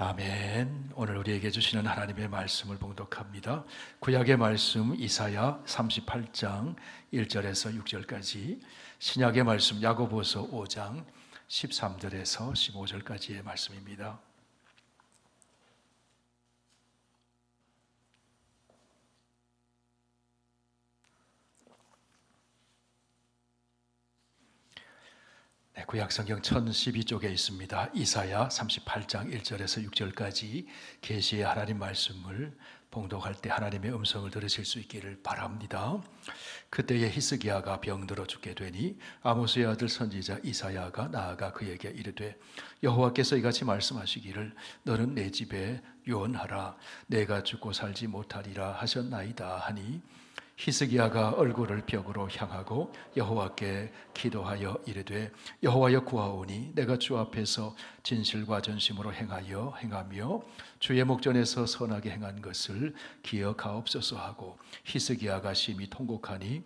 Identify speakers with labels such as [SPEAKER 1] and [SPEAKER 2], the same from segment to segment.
[SPEAKER 1] 아멘. 오늘 우리에게 주시는 하나님의 말씀을 봉독합니다. 구약의 말씀 이사야 38장 1절에서 6절까지, 신약의 말씀 야고보서 5장 13절에서 15절까지의 말씀입니다. 구약성경 1012쪽에 있습니다. 이사야 38장 1절에서 6절까지 계시의 하나님 말씀을 봉독할 때 하나님의 음성을 들으실 수 있기를 바랍니다. 그때에 히스기야가 병들어 죽게 되니 아모스의 아들 선지자 이사야가 나아가 그에게 이르되, 여호와께서 이같이 말씀하시기를 너는 내 집에 유언하라. 내가 죽고 살지 못하리라 하셨나이다 하니, 히스기야가 얼굴을 벽으로 향하고 여호와께 기도하여 이르되, 여호와여 구하오니 내가 주 앞에서 진실과 전심으로 행하며 주의 목전에서 선하게 행한 것을 기억하옵소서 하고, 히스기야가 심히 통곡하니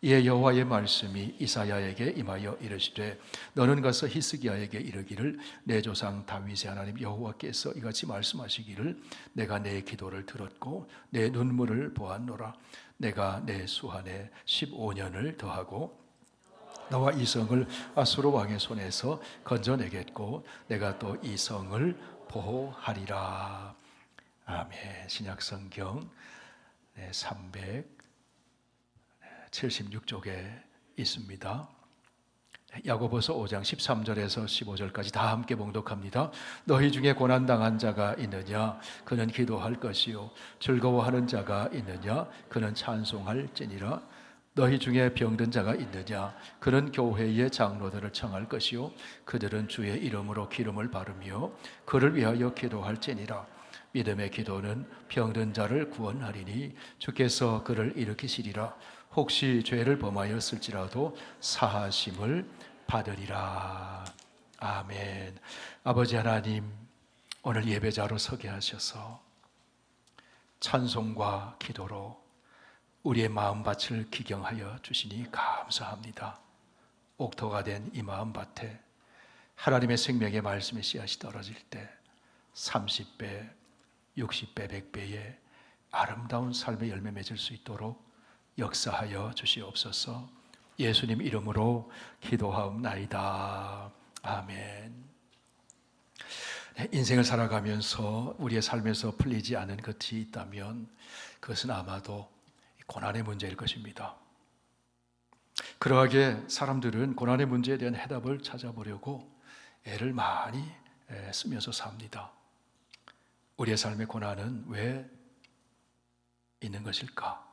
[SPEAKER 1] 이에 여호와의 말씀이 이사야에게 임하여 이르시되, 너는 가서 히스기야에게 이르기를, 내 조상 다윗의 하나님 여호와께서 이같이 말씀하시기를, 내가 내 기도를 들었고 내 눈물을 보았노라. 내가 내 수한에 15년을 더하고 너와 이 성을 아수르 왕의 손에서 건져내겠고 내가 또 이 성을 보호하리라. 아멘. 신약성경 376쪽에 있습니다. 야고보서 5장 13절에서 15절까지 다 함께 봉독합니다. 너희 중에 고난당한 자가 있느냐? 그는 기도할 것이요. 즐거워하는 자가 있느냐? 그는 찬송할지니라. 너희 중에 병든 자가 있느냐? 그는 교회의 장로들을 청할 것이요. 그들은 주의 이름으로 기름을 바르며 그를 위하여 기도할지니라. 믿음의 기도는 병든 자를 구원하리니 주께서 그를 일으키시리라. 혹시 죄를 범하였을지라도 사하심을 받으리라. 아멘. 아버지 하나님, 오늘 예배자로 서게 하셔서 찬송과 기도로 우리의 마음밭을 기경하여 주시니 감사합니다. 옥토가 된 이 마음밭에 하나님의 생명의 말씀의 씨앗이 떨어질 때 30배, 60배, 100배의 아름다운 삶의 열매 맺을 수 있도록 역사하여 주시옵소서. 예수님 이름으로 기도하옵나이다. 아멘. 인생을 살아가면서 우리의 삶에서 풀리지 않은 것이 있다면 그것은 아마도 고난의 문제일 것입니다. 그러하게 사람들은 고난의 문제에 대한 해답을 찾아보려고 애를 많이 쓰면서 삽니다. 우리의 삶의 고난은 왜 있는 것일까?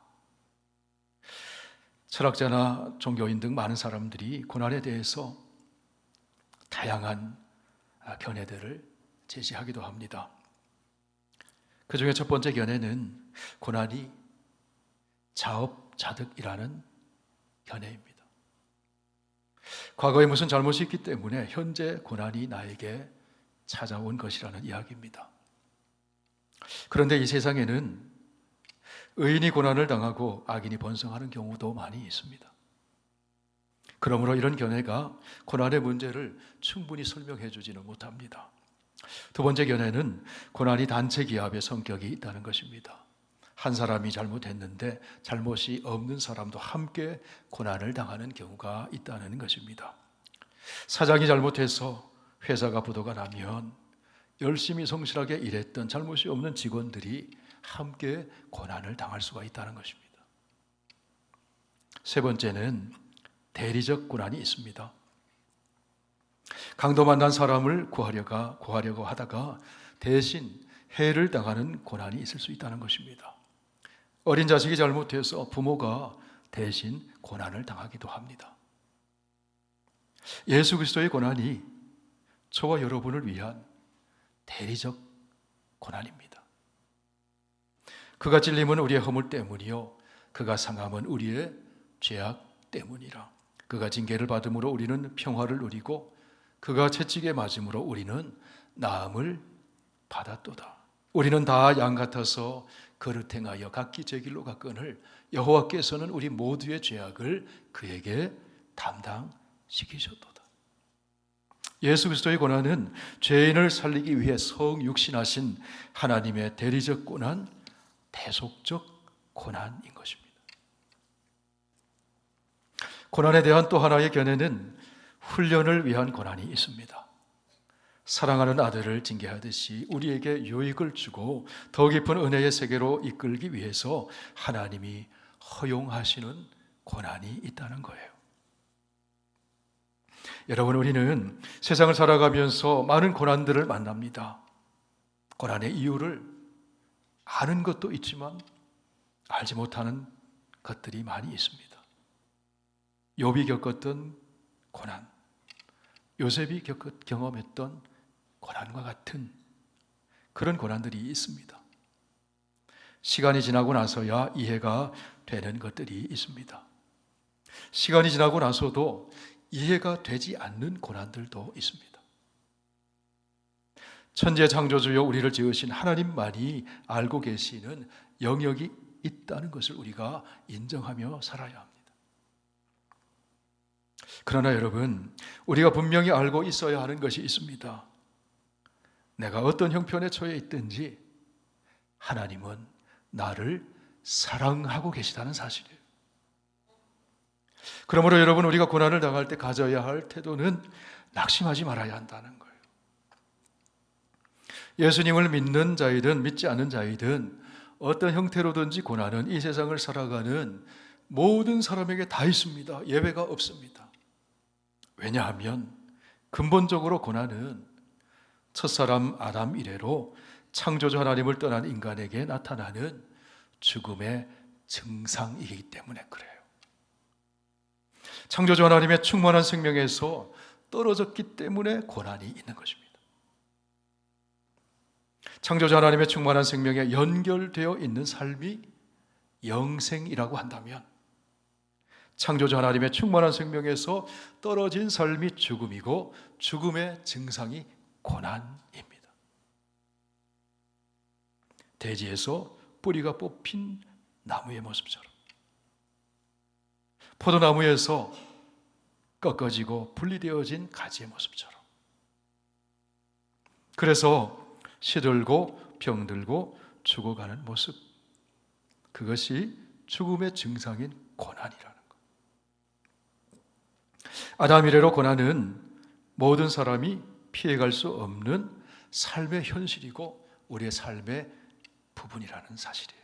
[SPEAKER 1] 철학자나 종교인 등 많은 사람들이 고난에 대해서 다양한 견해들을 제시하기도 합니다. 그 중에 첫 번째 견해는 고난이 자업자득이라는 견해입니다. 과거에 무슨 잘못이 있기 때문에 현재 고난이 나에게 찾아온 것이라는 이야기입니다. 그런데 이 세상에는 의인이 고난을 당하고 악인이 번성하는 경우도 많이 있습니다. 그러므로 이런 견해가 고난의 문제를 충분히 설명해 주지는 못합니다. 두 번째 견해는 고난이 단체 기합의 성격이 있다는 것입니다. 한 사람이 잘못했는데 잘못이 없는 사람도 함께 고난을 당하는 경우가 있다는 것입니다. 사장이 잘못해서 회사가 부도가 나면 열심히 성실하게 일했던 잘못이 없는 직원들이 함께 고난을 당할 수가 있다는 것입니다. 세 번째는 대리적 고난이 있습니다. 강도 만난 사람을 구하려고 하다가 대신 해를 당하는 고난이 있을 수 있다는 것입니다. 어린 자식이 잘못해서 부모가 대신 고난을 당하기도 합니다. 예수 그리스도의 고난이 저와 여러분을 위한 대리적 고난입니다. 그가 찔림은 우리의 허물 때문이요 그가 상함은 우리의 죄악 때문이라. 그가 징계를 받음으로 우리는 평화를 누리고 그가 채찍에 맞음으로 우리는 나음을 받았도다. 우리는 다 양 같아서 그릇 행하여 각기 제 길로 갔거늘 여호와께서는 우리 모두의 죄악을 그에게 담당시키셨도다. 예수 그리스도의 고난은 죄인을 살리기 위해 성육신하신 하나님의 대리적 고난, 대속적 고난인 것입니다. 고난에 대한 또 하나의 견해는 훈련을 위한 고난이 있습니다. 사랑하는 아들을 징계하듯이 우리에게 유익을 주고 더 깊은 은혜의 세계로 이끌기 위해서 하나님이 허용하시는 고난이 있다는 거예요. 여러분, 우리는 세상을 살아가면서 많은 고난들을 만납니다. 고난의 이유를 아는 것도 있지만 알지 못하는 것들이 많이 있습니다. 욥이 겪었던 고난, 요셉이 경험했던 고난과 같은 그런 고난들이 있습니다. 시간이 지나고 나서야 이해가 되는 것들이 있습니다. 시간이 지나고 나서도 이해가 되지 않는 고난들도 있습니다. 천재 창조주여 우리를 지으신 하나님만이 알고 계시는 영역이 있다는 것을 우리가 인정하며 살아야 합니다. 그러나 여러분, 우리가 분명히 알고 있어야 하는 것이 있습니다. 내가 어떤 형편에 처해 있든지 하나님은 나를 사랑하고 계시다는 사실이에요. 그러므로 여러분, 우리가 고난을 당할 때 가져야 할 태도는 낙심하지 말아야 한다는 거예요. 예수님을 믿는 자이든 믿지 않는 자이든 어떤 형태로든지 고난은 이 세상을 살아가는 모든 사람에게 다 있습니다. 예외가 없습니다. 왜냐하면 근본적으로 고난은 첫사람 아담 이래로 창조주 하나님을 떠난 인간에게 나타나는 죽음의 증상이기 때문에 그래요. 창조주 하나님의 충만한 생명에서 떨어졌기 때문에 고난이 있는 것입니다. 창조주 하나님의 충만한 생명에 연결되어 있는 삶이 영생이라고 한다면 창조주 하나님의 충만한 생명에서 떨어진 삶이 죽음이고 죽음의 증상이 고난입니다. 대지에서 뿌리가 뽑힌 나무의 모습처럼, 포도나무에서 꺾어지고 분리되어진 가지의 모습처럼, 그래서 시들고 병들고 죽어가는 모습, 그것이 죽음의 증상인 고난이라는 것. 아담 이래로 고난은 모든 사람이 피해갈 수 없는 삶의 현실이고 우리의 삶의 부분이라는 사실이에요.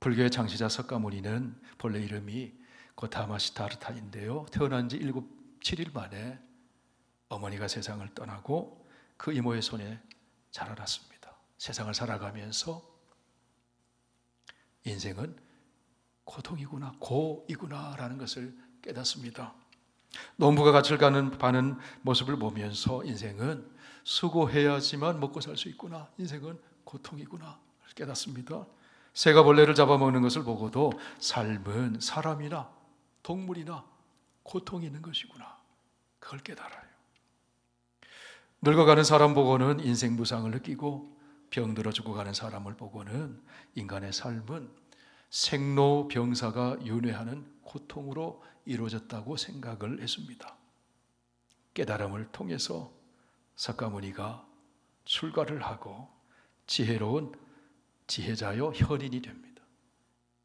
[SPEAKER 1] 불교의 창시자 석가모니는 본래 이름이 고타마 시타르타인데요, 태어난 지 7일 만에 어머니가 세상을 떠나고 그 이모의 손에 자라났습니다. 세상을 살아가면서 인생은 고통이구나, 고이구나라는 것을 깨닫습니다. 농부가 밭을 파는 모습을 보면서 인생은 수고해야지만 먹고 살 수 있구나, 인생은 고통이구나 깨닫습니다. 새가 벌레를 잡아먹는 것을 보고도 삶은 사람이나 동물이나 고통이 있는 것이구나, 그걸 깨달아요. 늙어가는 사람 보고는 인생 무상을 느끼고 병들어 죽어가는 사람을 보고는 인간의 삶은 생로병사가 윤회하는 고통으로 이루어졌다고 생각을 했습니다. 깨달음을 통해서 석가모니가 출가를 하고 지혜로운 지혜자요 현인이 됩니다.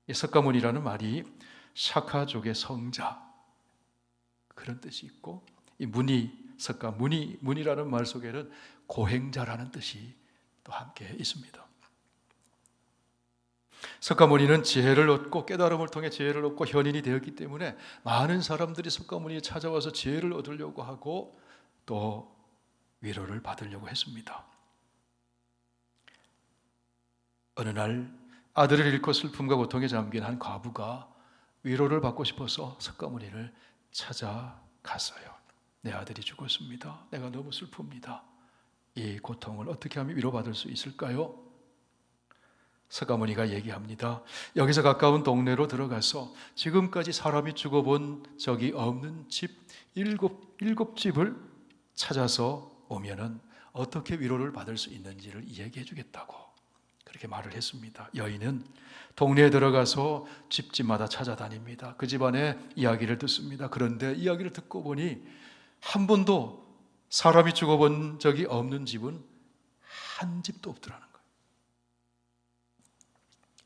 [SPEAKER 1] 이 석가모니라는 말이 샤카족의 성자 그런 뜻이 있고, 이 문이라는 말 속에는 고행자라는 뜻이 또 함께 있습니다. 석가모니는 지혜를 얻고 깨달음을 통해 지혜를 얻고 현인이 되었기 때문에 많은 사람들이 석가모니에 찾아와서 지혜를 얻으려고 하고 또 위로를 받으려고 했습니다. 어느 날 아들을 잃고 슬픔과 고통에 잠긴 한 과부가 위로를 받고 싶어서 석가모니를 찾아갔어요. 내 아들이 죽었습니다. 내가 너무 슬픕니다. 이 고통을 어떻게 하면 위로받을 수 있을까요? 석가모니가 얘기합니다. 여기서 가까운 동네로 들어가서 지금까지 사람이 죽어본 적이 없는 집 일곱 집을 찾아서 오면은 어떻게 위로를 받을 수 있는지를 이야기해 주겠다고. 그렇게 말을 했습니다. 여인은 동네에 들어가서 집집마다 찾아다닙니다. 그 집안의 이야기를 듣습니다. 그런데 이야기를 듣고 보니 한 번도 사람이 죽어본 적이 없는 집은 한 집도 없더라는 거예요.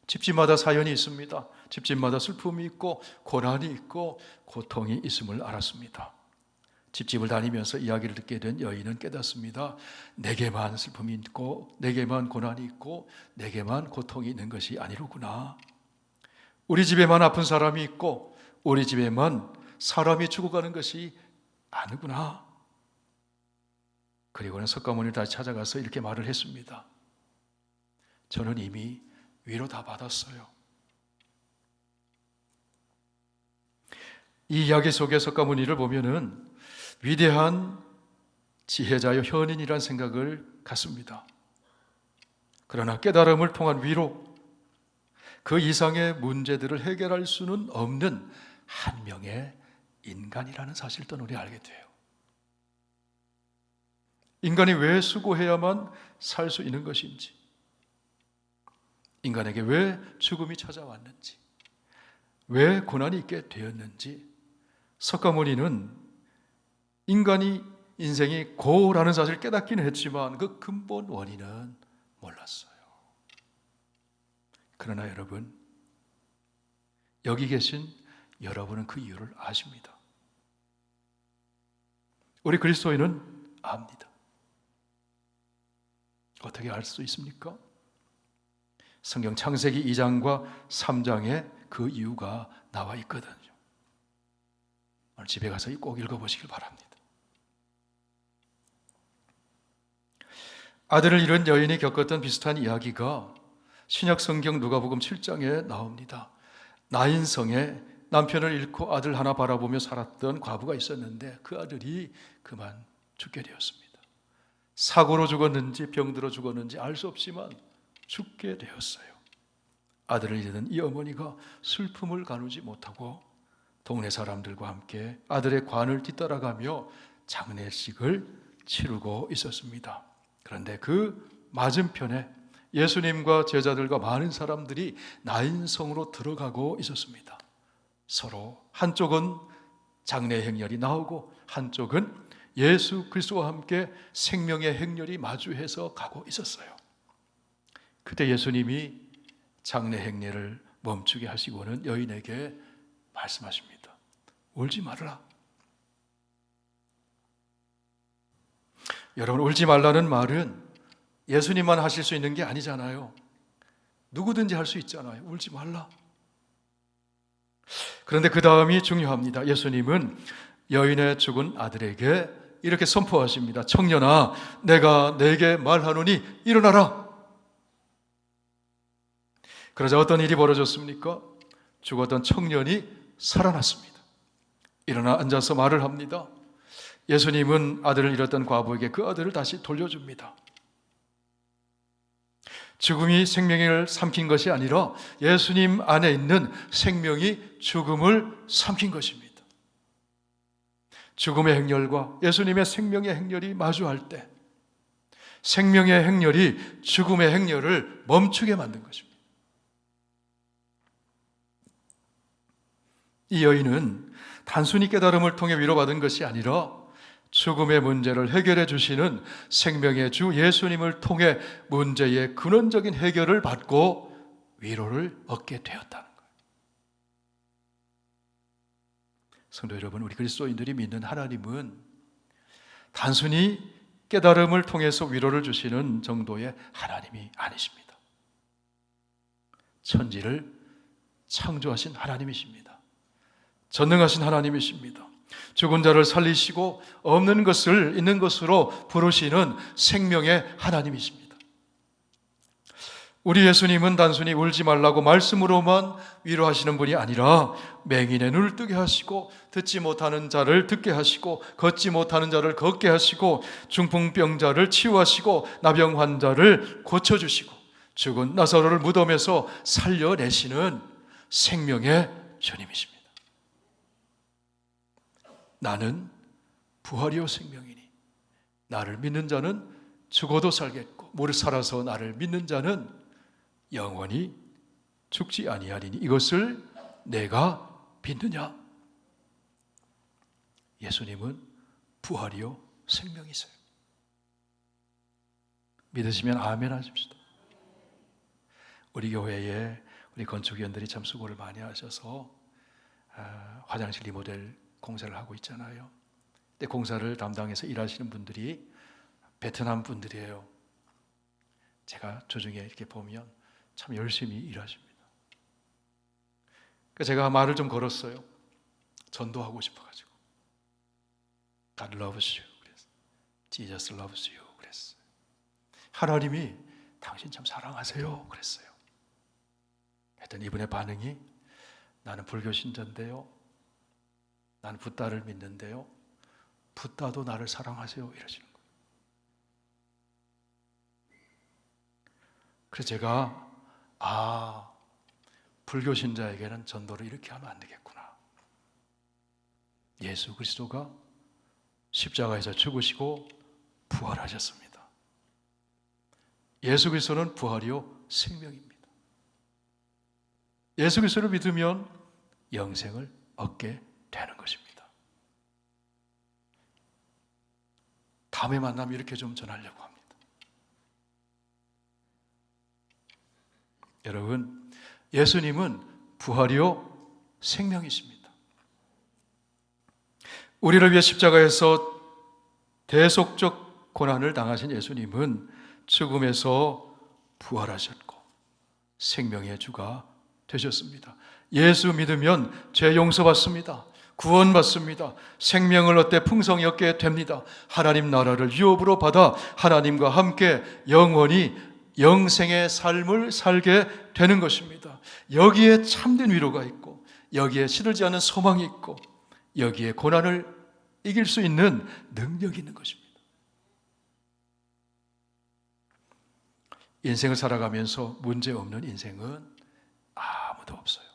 [SPEAKER 1] 집집마다 사연이 있습니다. 집집마다 슬픔이 있고 고난이 있고 고통이 있음을 알았습니다. 집집을 다니면서 이야기를 듣게 된 여인은 깨닫습니다. 내게만 슬픔이 있고 내게만 고난이 있고 내게만 고통이 있는 것이 아니로구나. 우리 집에만 아픈 사람이 있고 우리 집에만 사람이 죽어가는 것이 아니구나. 그리고는 석가모니를 다시 찾아가서 이렇게 말을 했습니다. 저는 이미 위로 다 받았어요. 이 이야기 속에 석가모니를 보면은 위대한 지혜자요 현인이란 생각을 갖습니다. 그러나 깨달음을 통한 위로, 그 이상의 문제들을 해결할 수는 없는 한 명의 인간이라는 사실을 또 우리 알게 돼요. 인간이 왜 수고해야만 살 수 있는 것인지, 인간에게 왜 죽음이 찾아왔는지, 왜 고난이 있게 되었는지, 석가모니는 인간이 인생이 고라는 사실을 깨닫기는 했지만 그 근본 원인은 몰랐어요. 그러나 여러분, 여기 계신 여러분은 그 이유를 아십니다. 우리 그리스도인은 압니다. 어떻게 알 수 있습니까? 성경 창세기 2장과 3장에 그 이유가 나와 있거든요. 오늘 집에 가서 꼭 읽어보시길 바랍니다. 아들을 잃은 여인이 겪었던 비슷한 이야기가 신약 성경 누가복음 7장에 나옵니다. 나인성에 남편을 잃고 아들 하나 바라보며 살았던 과부가 있었는데 그 아들이 그만 죽게 되었습니다. 사고로 죽었는지 병들어 죽었는지 알 수 없지만 죽게 되었어요. 아들을 잃은 이 어머니가 슬픔을 가누지 못하고 동네 사람들과 함께 아들의 관을 뒤따라가며 장례식을 치르고 있었습니다. 그런데 그 맞은편에 예수님과 제자들과 많은 사람들이 나인성으로 들어가고 있었습니다. 서로 한쪽은 장례 행렬이 나오고 한쪽은 예수 그리스도와 함께 생명의 행렬이 마주해서 가고 있었어요. 그때 예수님이 장례 행렬을 멈추게 하시고는 여인에게 말씀하십니다. 울지 말아라. 여러분, 울지 말라는 말은 예수님만 하실 수 있는 게 아니잖아요. 누구든지 할 수 있잖아요. 울지 말라. 그런데 그 다음이 중요합니다. 예수님은 여인의 죽은 아들에게 이렇게 선포하십니다. 청년아, 내가 내게 말하노니 일어나라. 그러자 어떤 일이 벌어졌습니까? 죽었던 청년이 살아났습니다. 일어나 앉아서 말을 합니다. 예수님은 아들을 잃었던 과부에게 그 아들을 다시 돌려줍니다. 죽음이 생명을 삼킨 것이 아니라 예수님 안에 있는 생명이 죽음을 삼킨 것입니다. 죽음의 행렬과 예수님의 생명의 행렬이 마주할 때 생명의 행렬이 죽음의 행렬을 멈추게 만든 것입니다. 이 여인은 단순히 깨달음을 통해 위로받은 것이 아니라 죽음의 문제를 해결해 주시는 생명의 주 예수님을 통해 문제의 근원적인 해결을 받고 위로를 얻게 되었다는 거예요. 성도 여러분, 우리 그리스도인들이 믿는 하나님은 단순히 깨달음을 통해서 위로를 주시는 정도의 하나님이 아니십니다. 천지를 창조하신 하나님이십니다. 전능하신 하나님이십니다. 죽은 자를 살리시고 없는 것을 있는 것으로 부르시는 생명의 하나님이십니다. 우리 예수님은 단순히 울지 말라고 말씀으로만 위로하시는 분이 아니라 맹인의 눈을 뜨게 하시고 듣지 못하는 자를 듣게 하시고 걷지 못하는 자를 걷게 하시고 중풍병자를 치유하시고 나병 환자를 고쳐주시고 죽은 나사로를 무덤에서 살려내시는 생명의 주님이십니다. 나는 부활이요 생명이니 나를 믿는 자는 죽어도 살겠고 무릇 살아서 나를 믿는 자는 영원히 죽지 아니하리니 이것을 내가 믿느냐? 예수님은 부활이요 생명이세요. 믿으시면 아멘 하십시다. 우리 교회에 우리 건축위원들이 참 수고를 많이 하셔서 화장실 리모델 공사를 하고 있잖아요. 근데 공사를 담당해서 일하시는 분들이 베트남 분들이에요. 제가 주중에 이렇게 보면 참 열심히 일하십니다. 그래서 제가 말을 좀 걸었어요. 전도하고 싶어가지고. God loves you. 그랬어요. Jesus loves you. 그랬어요. 하나님이 당신 참 사랑하세요. 그랬어요. 했더니 이분의 반응이 나는 불교 신자인데요. 나는 붓다를 믿는데요. 붓다도 나를 사랑하세요. 이러시는 거예요. 그래서 제가 불교 신자에게는 전도를 이렇게 하면 안 되겠구나. 예수 그리스도가 십자가에서 죽으시고 부활하셨습니다. 예수 그리스도는 부활이요 생명입니다. 예수 그리스도를 믿으면 영생을 얻게 되는 것입니다. 다음에 만나면 이렇게 좀 전하려고 합니다. 여러분, 예수님은 부활이요 생명이십니다. 우리를 위해 십자가에서 대속적 고난을 당하신 예수님은 죽음에서 부활하셨고 생명의 주가 되셨습니다. 예수 믿으면 죄 용서받습니다. 구원받습니다. 생명을 얻되 풍성히 얻게 됩니다. 하나님 나라를 유업으로 받아 하나님과 함께 영원히 영생의 삶을 살게 되는 것입니다. 여기에 참된 위로가 있고 여기에 시들지 않은 소망이 있고 여기에 고난을 이길 수 있는 능력이 있는 것입니다. 인생을 살아가면서 문제 없는 인생은 아무도 없어요.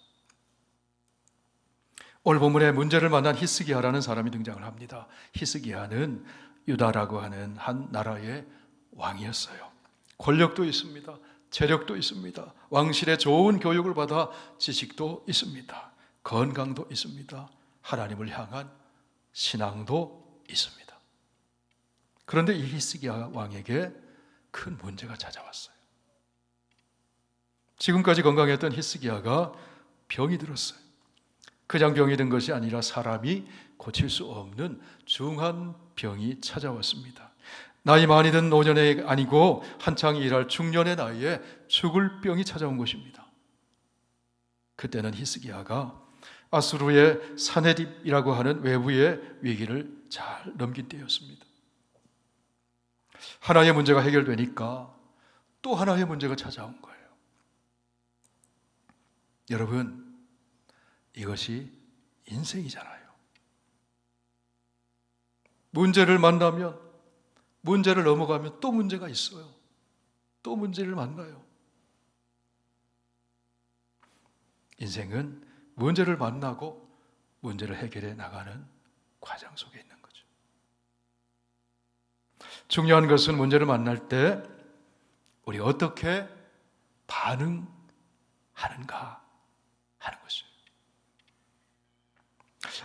[SPEAKER 1] 오늘 본문에 문제를 만난 히스기야라는 사람이 등장을 합니다. 히스기야는 유다라고 하는 한 나라의 왕이었어요. 권력도 있습니다. 재력도 있습니다. 왕실의 좋은 교육을 받아 지식도 있습니다. 건강도 있습니다. 하나님을 향한 신앙도 있습니다. 그런데 이 히스기야 왕에게 큰 문제가 찾아왔어요. 지금까지 건강했던 히스기야가 병이 들었어요. 그냥 병이 든 것이 아니라 사람이 고칠 수 없는 중한 병이 찾아왔습니다. 나이 많이 든 노년이 아니고 한창 일할 중년의 나이에 죽을 병이 찾아온 것입니다. 그때는 히스기야가 아수르의 사네립이라고 하는 외부의 위기를 잘 넘긴 때였습니다. 하나의 문제가 해결되니까 또 하나의 문제가 찾아온 거예요. 여러분, 이것이 인생이잖아요. 문제를 만나면, 문제를 넘어가면 또 문제가 있어요. 또 문제를 만나요. 인생은 문제를 만나고 문제를 해결해 나가는 과정 속에 있는 거죠. 중요한 것은 문제를 만날 때 우리 어떻게 반응하는가 하는 것이에요.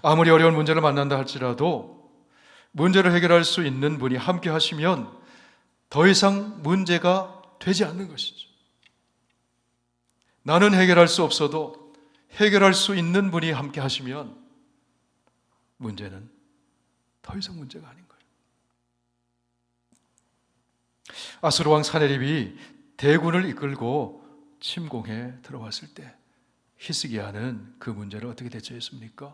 [SPEAKER 1] 아무리 어려운 문제를 만난다 할지라도 문제를 해결할 수 있는 분이 함께 하시면 더 이상 문제가 되지 않는 것이죠. 나는 해결할 수 없어도 해결할 수 있는 분이 함께 하시면 문제는 더 이상 문제가 아닌 거예요. 아수르 왕 사네립이 대군을 이끌고 침공해 들어왔을 때 히스기야는 그 문제를 어떻게 대처했습니까?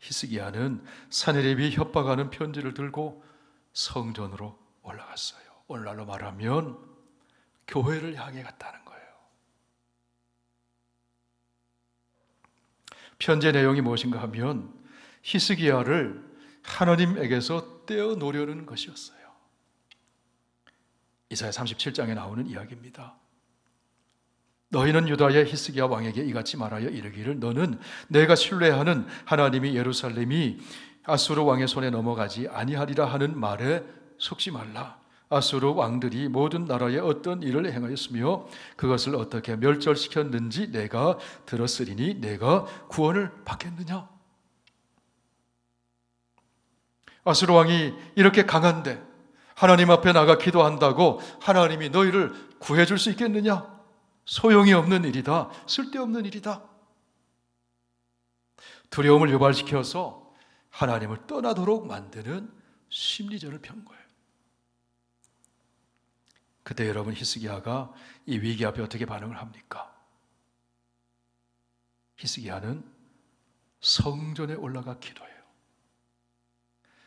[SPEAKER 1] 히스기야는 사네립이 협박하는 편지를 들고 성전으로 올라갔어요. 오늘날로 말하면 교회를 향해 갔다는 거예요. 편지의 내용이 무엇인가 하면 히스기야를 하나님에게서 떼어놓으려는 것이었어요. 이사야 37장에 나오는 이야기입니다. 너희는 유다의 히스기야 왕에게 이같이 말하여 이르기를 너는 내가 신뢰하는 하나님이 예루살렘이 아수르 왕의 손에 넘어가지 아니하리라 하는 말에 속지 말라. 아수르 왕들이 모든 나라에 어떤 일을 행하였으며 그것을 어떻게 멸절시켰는지 내가 들었으리니 내가 구원을 받겠느냐? 아수르 왕이 이렇게 강한데 하나님 앞에 나가 기도한다고 하나님이 너희를 구해줄 수 있겠느냐? 소용이 없는 일이다. 쓸데없는 일이다. 두려움을 유발시켜서 하나님을 떠나도록 만드는 심리전을 편 거예요. 그때 여러분, 히스기야가 이 위기 앞에 어떻게 반응을 합니까? 히스기야는 성전에 올라가 기도해요.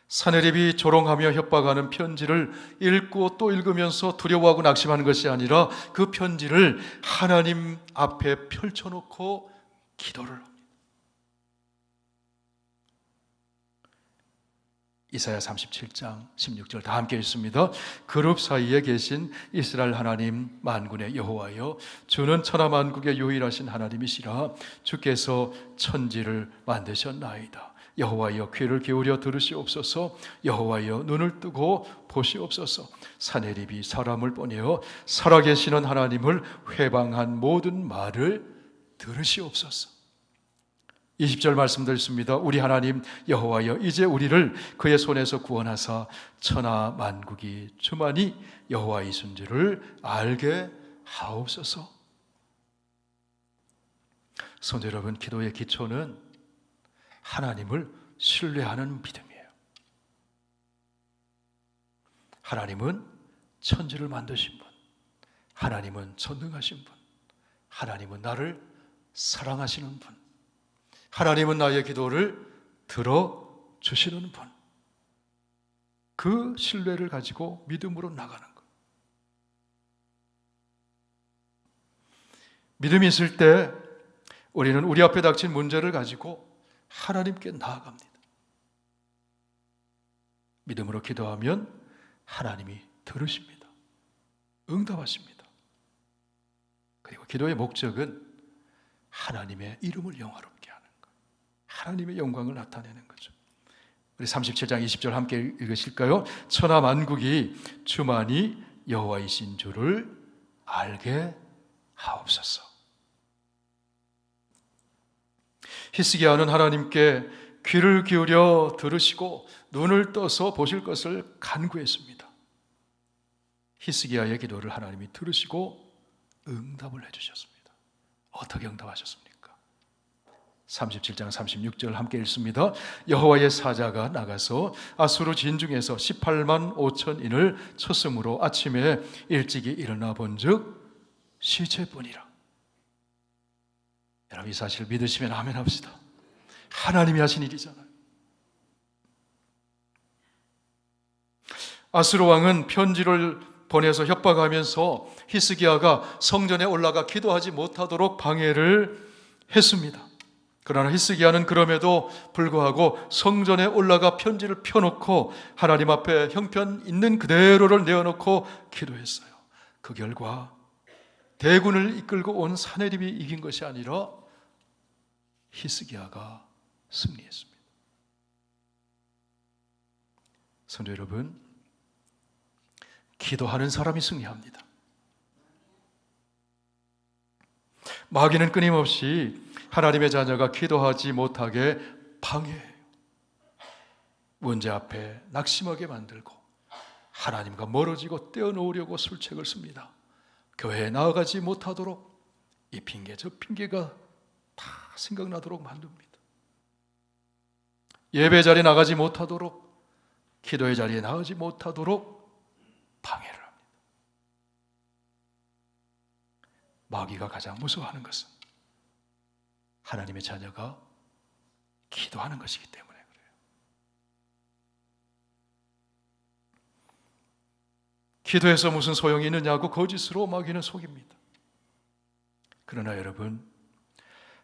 [SPEAKER 1] 사내립이 조롱하며 협박하는 편지를 읽고 또 읽으면서 두려워하고 낙심하는 것이 아니라 그 편지를 하나님 앞에 펼쳐놓고 기도를 합니다. 이사야 37장 16절 다 함께 읽습니다. 그룹 사이에 계신 이스라엘 하나님 만군의 여호와여, 주는 천하 만국의 유일하신 하나님이시라. 주께서 천지를 만드셨나이다. 여호와여, 귀를 기울여 들으시옵소서. 여호와여, 눈을 뜨고 보시옵소서. 사내립이 사람을 보내어 살아계시는 하나님을 회방한 모든 말을 들으시옵소서. 20절 말씀 드렸습니다. 우리 하나님 여호와여, 이제 우리를 그의 손에서 구원하사 천하 만국이 주만이 여호와이신 줄을 알게 하옵소서. 성도 여러분, 기도의 기초는 하나님을 신뢰하는 믿음이에요. 하나님은 천지를 만드신 분, 하나님은 전능하신 분, 하나님은 나를 사랑하시는 분, 하나님은 나의 기도를 들어주시는 분, 그 신뢰를 가지고 믿음으로 나가는 것. 믿음이 있을 때 우리는 우리 앞에 닥친 문제를 가지고 하나님께 나아갑니다. 믿음으로 기도하면 하나님이 들으십니다. 응답하십니다. 그리고 기도의 목적은 하나님의 이름을 영화롭게 하는 것, 하나님의 영광을 나타내는 거죠. 우리 37장 20절 함께 읽으실까요? 천하 만국이 주만이 여호와이신 줄을 알게 하옵소서. 히스기야는 하나님께 귀를 기울여 들으시고 눈을 떠서 보실 것을 간구했습니다. 히스기야의 기도를 하나님이 들으시고 응답을 해주셨습니다. 어떻게 응답하셨습니까? 37장 36절 함께 읽습니다. 여호와의 사자가 나가서 아수르 진중에서 18만 5천인을 쳤으므로 아침에 일찍이 일어나 본즉 시체뿐이라. 여러분, 이 사실 믿으시면 아멘 합시다. 하나님이 하신 일이잖아요. 아수르 왕은 편지를 보내서 협박하면서 히스기야가 성전에 올라가 기도하지 못하도록 방해를 했습니다. 그러나 히스기야는 그럼에도 불구하고 성전에 올라가 편지를 펴놓고 하나님 앞에 형편 있는 그대로를 내어놓고 기도했어요. 그 결과 대군을 이끌고 온 사내립이 이긴 것이 아니라 히스기야가 승리했습니다. 성도 여러분, 기도하는 사람이 승리합니다. 마귀는 끊임없이 하나님의 자녀가 기도하지 못하게 방해해요. 문제 앞에 낙심하게 만들고 하나님과 멀어지고 떼어놓으려고 술책을 씁니다. 교회에 나아가지 못하도록 이 핑계 저 핑계가 다 생각나도록 만듭니다. 예배 자리에 나가지 못하도록, 기도의 자리에 나가지 못하도록 방해를 합니다. 마귀가 가장 무서워하는 것은 하나님의 자녀가 기도하는 것이기 때문에 그래요. 기도해서 무슨 소용이 있느냐고 거짓으로 마귀는 속입니다. 그러나 여러분,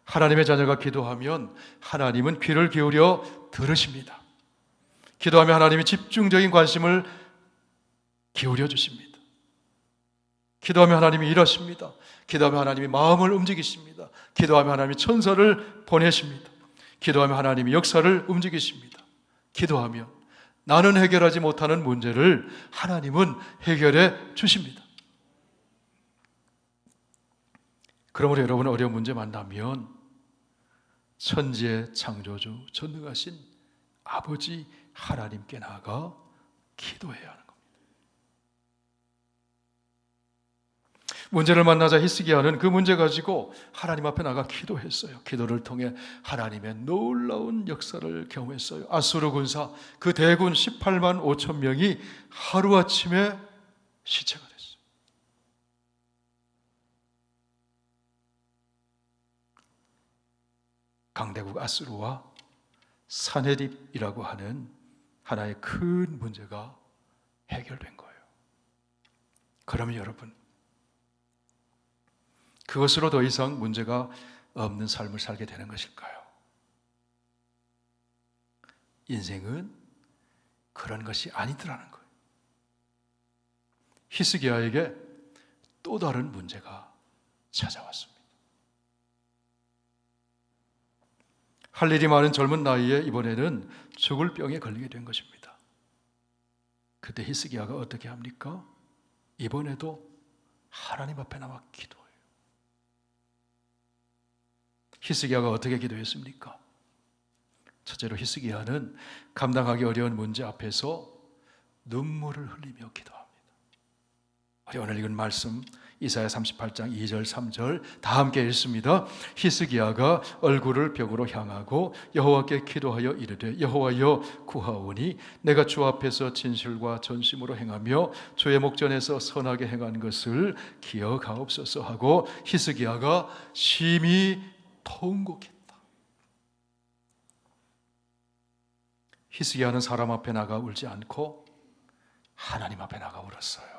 [SPEAKER 1] 하나님의 자녀가 기도하면 하나님은 귀를 기울여 들으십니다. 기도하면 하나님이 집중적인 관심을 기울여 주십니다. 기도하면 하나님이 일하십니다. 기도하면 하나님이 마음을 움직이십니다. 기도하면 하나님이 천사를 보내십니다. 기도하면 하나님이 역사를 움직이십니다. 기도하면 나는 해결하지 못하는 문제를 하나님은 해결해 주십니다. 그러므로 여러분 어려운 문제 만나면 천지의 창조주 전능하신 아버지 하나님께 나아가 기도해야 하는 겁니다. 문제를 만나자 히스기야는 그 문제 가지고 하나님 앞에 나가 기도했어요. 기도를 통해 하나님의 놀라운 역사를 경험했어요. 아수르 군사 그 대군 18만 5천 명이 하루아침에 시체가 됐어요. 강대국 아수르와 사네립이라고 하는 하나의 큰 문제가 해결된 거예요. 그러면 여러분, 그것으로 더 이상 문제가 없는 삶을 살게 되는 것일까요? 인생은 그런 것이 아니더라는 거예요. 히스기야에게 또 다른 문제가 찾아왔습니다. 할 일이 많은 젊은 나이에 이번에는 죽을 병에 걸리게 된 것입니다. 그때 히스기야가 어떻게 합니까? 이번에도 하나님 앞에 나와 기도해요. 히스기야가 어떻게 기도했습니까? 첫째로 히스기야는 감당하기 어려운 문제 앞에서 눈물을 흘리며 기도합니다. 우리 오늘 읽은 말씀 이사야 38장 2절 3절 다 함께 읽습니다. 히스기야가 얼굴을 벽으로 향하고 여호와께 기도하여 이르되 여호와여 구하오니 내가 주 앞에서 진실과 전심으로 행하며 주의 목전에서 선하게 행한 것을 기억하옵소서 하고 히스기야가 심히 통곡했다. 히스기야는 사람 앞에 나가 울지 않고 하나님 앞에 나가 울었어요.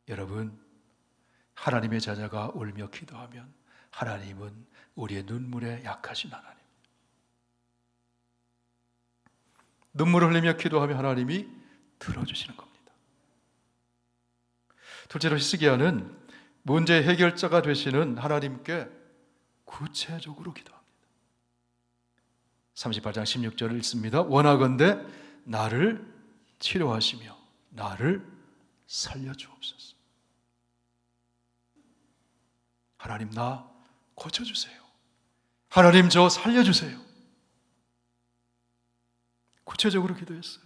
[SPEAKER 1] 여러분, 하나님의 자녀가 울며 기도하면 하나님은 우리의 눈물에 약하신 하나님. 눈물을 흘리며 기도하면 하나님이 들어주시는 겁니다. 둘째로 히스기야는 문제의 해결자가 되시는 하나님께 구체적으로 기도합니다. 38장 16절을 읽습니다. 원하건대 나를 치료하시며 나를 살려주옵소서. 하나님 나 고쳐주세요. 하나님 저 살려주세요. 구체적으로 기도했어요.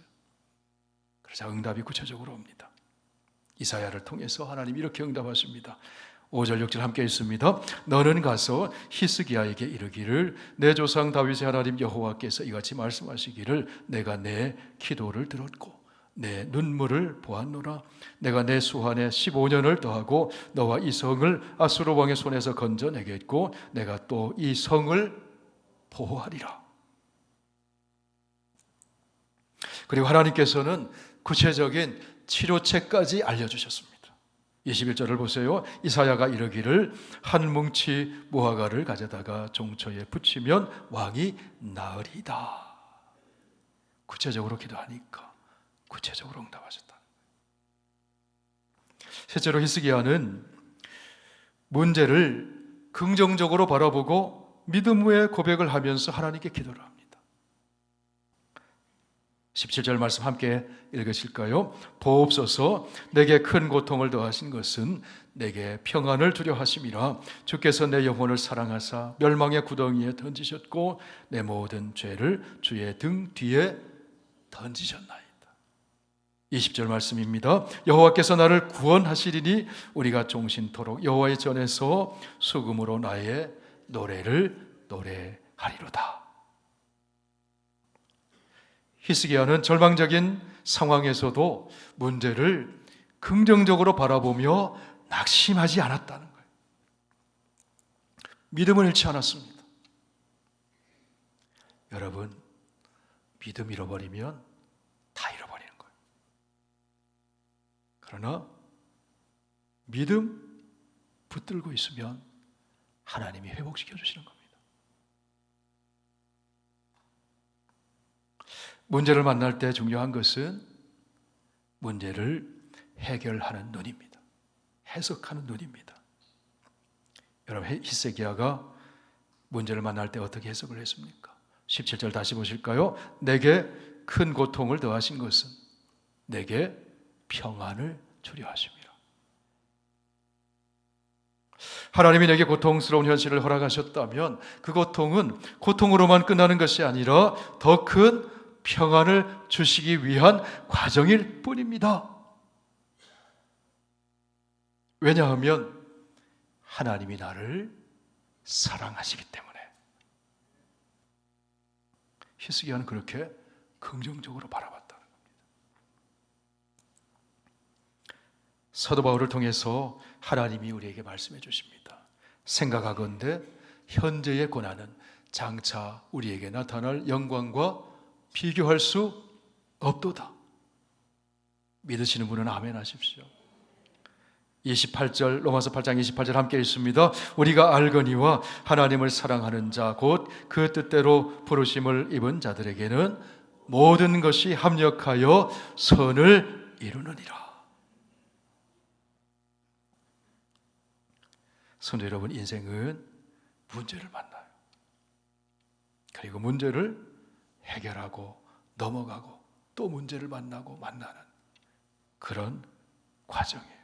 [SPEAKER 1] 그러자 응답이 구체적으로 옵니다. 이사야를 통해서 하나님 이렇게 응답하십니다. 5절 6절 함께 읽습니다. 너는 가서 히스기야에게 이르기를 내 조상 다윗의 하나님 여호와께서 이같이 말씀하시기를 내가 내 기도를 들었고 내 눈물을 보았노라. 내가 내 수한에 15년을 더하고 너와 이 성을 아수르 왕의 손에서 건져내겠고 내가 또 이 성을 보호하리라. 그리고 하나님께서는 구체적인 치료책까지 알려주셨습니다. 21절을 보세요. 이사야가 이르기를 한 뭉치 무화과를 가져다가 종초에 붙이면 왕이 나으리다. 구체적으로 기도하니까 구체적으로 응답하셨다. 셋째로 히스기야는 문제를 긍정적으로 바라보고 믿음의 고백을 하면서 하나님께 기도를 합니다. 17절 말씀 함께 읽으실까요? 보옵소서 내게 큰 고통을 더하신 것은 내게 평안을 주려 하심이라. 주께서 내 영혼을 사랑하사 멸망의 구덩이에 던지셨고 내 모든 죄를 주의 등 뒤에 던지셨나이다. 20절 말씀입니다. 여호와께서 나를 구원하시리니 우리가 종신토록 여호와의 전에서 수금으로 나의 노래를 노래하리로다. 히스기야는 절망적인 상황에서도 문제를 긍정적으로 바라보며 낙심하지 않았다는 거예요. 믿음을 잃지 않았습니다. 여러분, 믿음 잃어버리면 다 잃어버리는 거예요. 그러나 믿음 붙들고 있으면 하나님이 회복시켜 주시는 겁니다. 문제를 만날 때 중요한 것은 문제를 해결하는 눈입니다. 해석하는 눈입니다. 여러분, 히스기야가 문제를 만날 때 어떻게 해석을 했습니까? 17절 다시 보실까요? 내게 큰 고통을 더하신 것은 내게 평안을 주려 하심이라. 하나님이 내게 고통스러운 현실을 허락하셨다면 그 고통은 고통으로만 끝나는 것이 아니라 더 큰 평안을 주시기 위한 과정일 뿐입니다. 왜냐하면 하나님이 나를 사랑하시기 때문에. 히스기야는 그렇게 긍정적으로 바라봤다는 겁니다. 사도 바울을 통해서 하나님이 우리에게 말씀해 주십니다. 생각하건대 현재의 고난은 장차 우리에게 나타날 영광과 비교할 수 없도다. 믿으시는 분은 아멘 하십시오. 28절, 로마서 8장 28절 함께 읽습니다. 우리가 알거니와 하나님을 사랑하는 자 곧 그 뜻대로 부르심을 입은 자들에게는 모든 것이 합력하여 선을 이루느니라. 성도 여러분, 인생은 문제를 만나요. 그리고 문제를 해결하고 넘어가고 또 문제를 만나고 만나는 그런 과정이에요.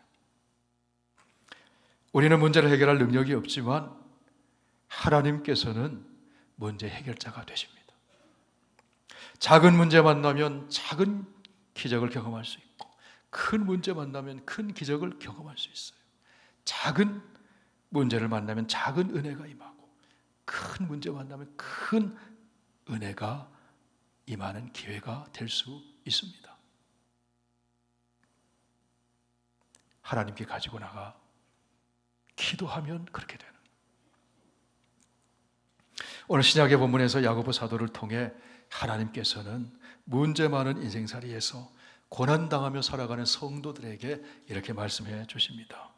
[SPEAKER 1] 우리는 문제를 해결할 능력이 없지만 하나님께서는 문제 해결자가 되십니다. 작은 문제 만나면 작은 기적을 경험할 수 있고 큰 문제 만나면 큰 기적을 경험할 수 있어요. 작은 문제를 만나면 작은 은혜가 임하고 큰 문제 만나면 큰 은혜가 임하는 기회가 될 수 있습니다. 하나님께 가지고 나가 기도하면 그렇게 되는. 오늘 신약의 본문에서 야고보 사도를 통해 하나님께서는 문제 많은 인생살이에서 고난당하며 살아가는 성도들에게 이렇게 말씀해 주십니다.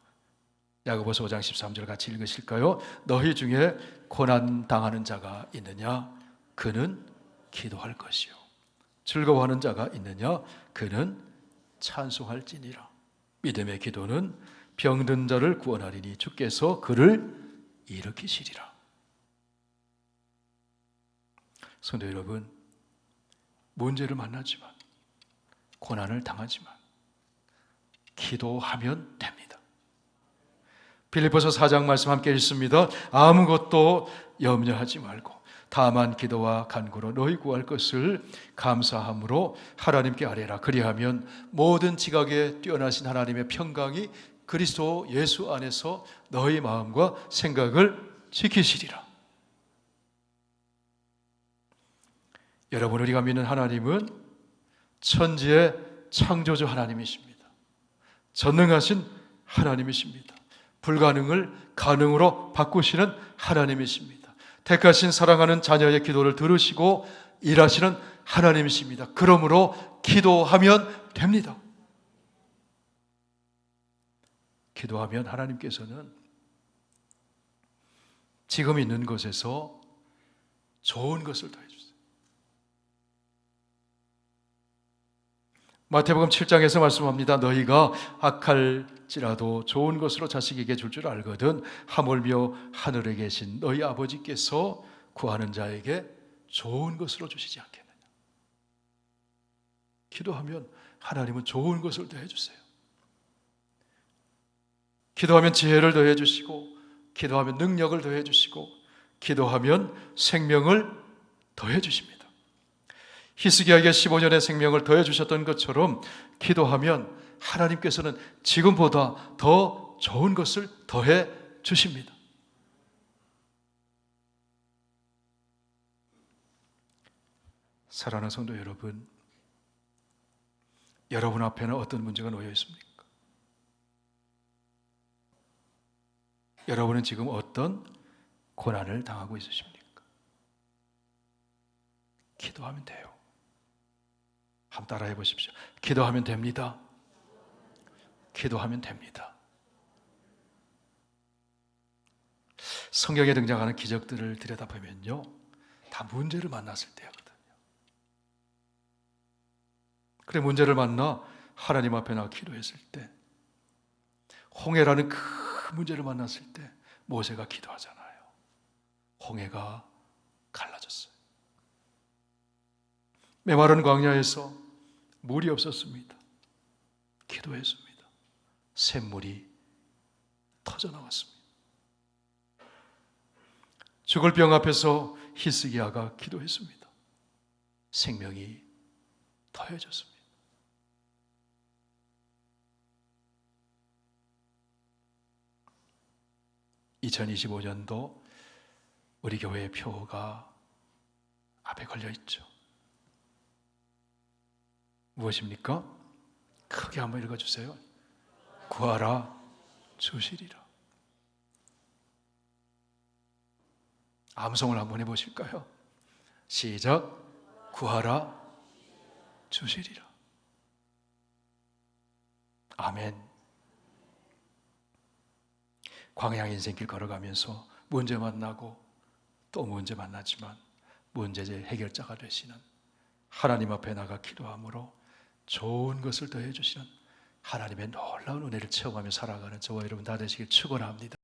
[SPEAKER 1] 야고보서 5장 13절 같이 읽으실까요? 너희 중에 고난당하는 자가 있느냐? 그는 기도할 것이요. 즐거워하는 자가 있느냐? 그는 찬송할지니라. 믿음의 기도는 병든 자를 구원하리니 주께서 그를 일으키시리라. 성도 여러분, 문제를 만나지만 고난을 당하지만 기도하면 됩니다. 빌립보서 4장 말씀 함께 읽습니다. 아무것도 염려하지 말고 다만 기도와 간구로 너희 구할 것을 감사함으로 하나님께 아뢰라. 그리하면 모든 지각에 뛰어나신 하나님의 평강이 그리스도 예수 안에서 너희 마음과 생각을 지키시리라. 여러분, 우리가 믿는 하나님은 천지의 창조주 하나님이십니다. 전능하신 하나님이십니다. 불가능을 가능으로 바꾸시는 하나님이십니다. 택하신 사랑하는 자녀의 기도를 들으시고 일하시는 하나님이십니다. 그러므로 기도하면 됩니다. 기도하면 하나님께서는 지금 있는 곳에서 좋은 것을 더해 주세요. 마태복음 7장에서 말씀합니다. 너희가 악할지라도 좋은 것으로 자식에게 줄 줄 알거든 하물며 하늘에 계신 너희 아버지께서 구하는 자에게 좋은 것으로 주시지 않겠느냐. 기도하면 하나님은 좋은 것을 더해 주세요. 기도하면 지혜를 더해 주시고, 기도하면 능력을 더해 주시고, 기도하면 생명을 더해 주십니다. 히스기야에게 15년의 생명을 더해 주셨던 것처럼 기도하면 하나님께서는 지금보다 더 좋은 것을 더해 주십니다. 사랑하는 성도 여러분, 여러분 앞에는 어떤 문제가 놓여 있습니까? 여러분은 지금 어떤 고난을 당하고 있으십니까? 기도하면 돼요. 한번 따라해 보십시오. 기도하면 됩니다. 기도하면 됩니다. 성경에 등장하는 기적들을 들여다보면요, 다 문제를 만났을 때거든요. 그래, 문제를 만나 하나님 앞에 나가 기도했을 때, 홍해라는 큰 문제를 만났을 때 모세가 기도하잖아요. 홍해가 갈라졌어요. 메마른 광야에서 물이 없었습니다. 기도했습니다. 샘물이 터져 나왔습니다. 죽을 병 앞에서 히스기야가 기도했습니다. 생명이 더해졌습니다. (2025년도) 우리 교회의 표가 앞에 걸려 있죠. 무엇입니까? 크게 한번 읽어주세요. 구하라 주시리라. 암송을 한번 해보실까요? 시작. 구하라 주시리라. 아멘. 광야 인생길 걸어가면서 문제 만나고 또 문제 만나지만 문제의 해결자가 되시는 하나님 앞에 나가 기도함으로 좋은 것을 더해 주시는 하나님의 놀라운 은혜를 체험하며 살아가는 저와 여러분 다 되시길 축원합니다.